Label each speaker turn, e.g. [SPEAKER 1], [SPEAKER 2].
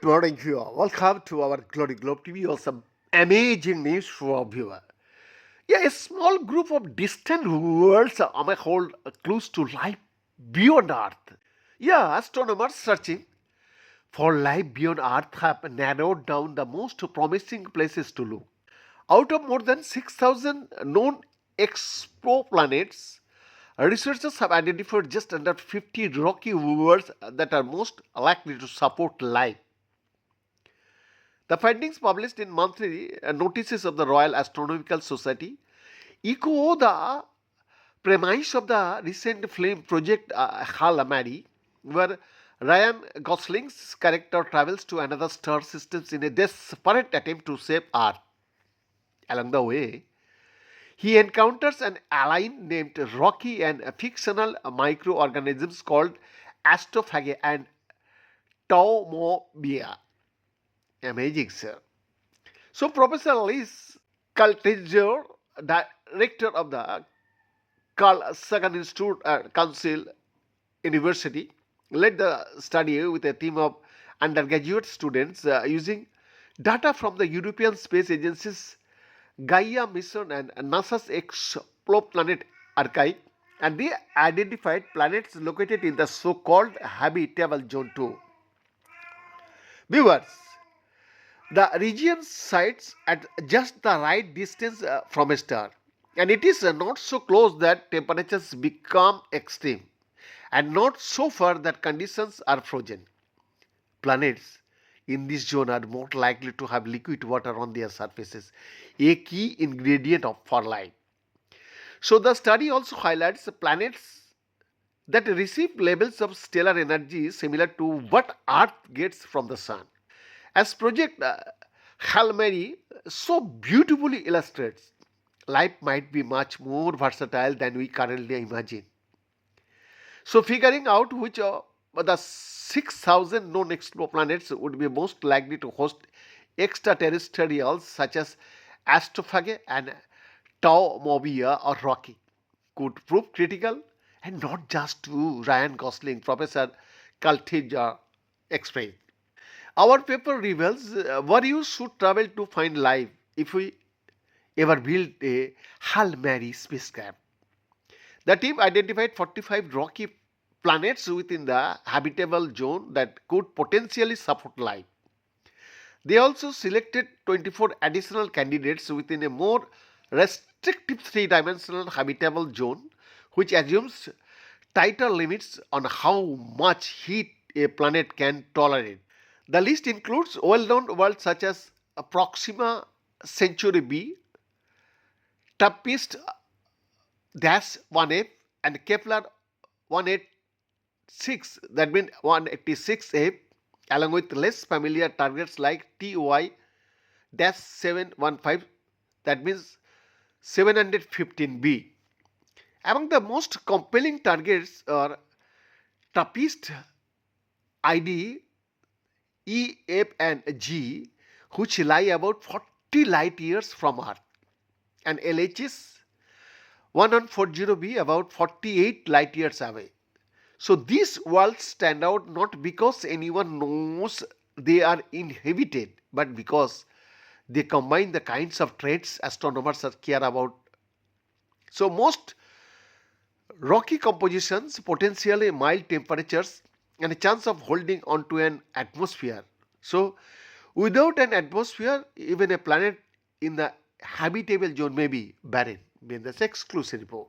[SPEAKER 1] morning, viewer. Welcome to our Glory Globe TV or some amazing news for viewer. Yeah, a small group of distant worlds may hold clues to life beyond Earth. Yeah, astronomers searching for life beyond Earth have narrowed down the most promising places to look. Out of more than 6,000 known exoplanets, researchers have identified just under 50 rocky worlds that are most likely to support life. The findings published in monthly notices of the Royal Astronomical Society echo the premise of the recent film Project Hal Mary, where Ryan Gosling's character travels to another star system in a desperate attempt to save Earth. Along the way, he encounters an alien named Rocky and fictional microorganisms called astrophage and taumobia. Amazing, sir. So, Professor Liz Kaltinger, director of the Carl Sagan Institute Council University, led the study with a team of undergraduate students using data from the European Space Agency's Gaia mission and NASA's Exoplanet archive, and they identified planets located in the so-called habitable zone 2. Viewers, the region sits at just the right distance from a star, and it is not so close that temperatures become extreme, and not so far that conditions are frozen. Planets in this zone are more likely to have liquid water on their surfaces, a key ingredient for life. So, the study also highlights the planets that receive levels of stellar energy similar to what Earth gets from the Sun. As Project Hail Mary so beautifully illustrates, life might be much more versatile than we currently imagine. So, figuring out which of the 6,000 known exoplanets would be most likely to host extraterrestrials such as astrophage and taumobia or rocky could prove critical, and not just to Ryan Gosling, Professor Kaltija explained. Our paper reveals where you should travel to find life if we ever build a Hail Mary spacecraft. The team identified 45 rocky planets within the habitable zone that could potentially support life. They also selected 24 additional candidates within a more restrictive three-dimensional habitable zone, which assumes tighter limits on how much heat a planet can tolerate. The list includes well-known worlds such as Proxima Centauri b, TRAPPIST-1f, and Kepler 186, that means 186f, along with less familiar targets like TY-715, that means 715b. Among the most compelling targets are TRAPPIST ID, E, F, and G, which lie about 40 light years from Earth, and LHS 1140b about 48 light years away. So these worlds stand out not because anyone knows they are inhabited, but because they combine the kinds of traits astronomers care about. So most rocky compositions, potentially mild temperatures, and a chance of holding onto an atmosphere. So, without an atmosphere, even a planet in the habitable zone may be barren. This exclusive report.